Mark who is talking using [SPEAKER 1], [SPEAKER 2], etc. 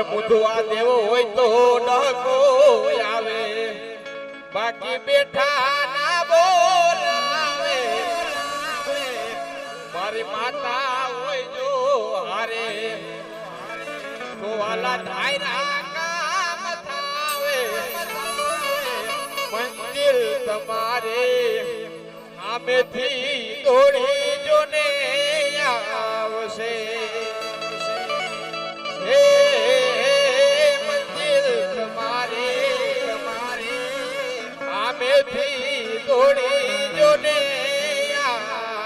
[SPEAKER 1] હવે મુધવા દેવો હોય તો ડહકો આવે, બાકી બેઠા ના બોલાવે. મારી માતા હોય જો હારે તો વાલા ધાયરા કામ થાવે. મંદિર તમારે આમેથી દોડી જોને આવશે.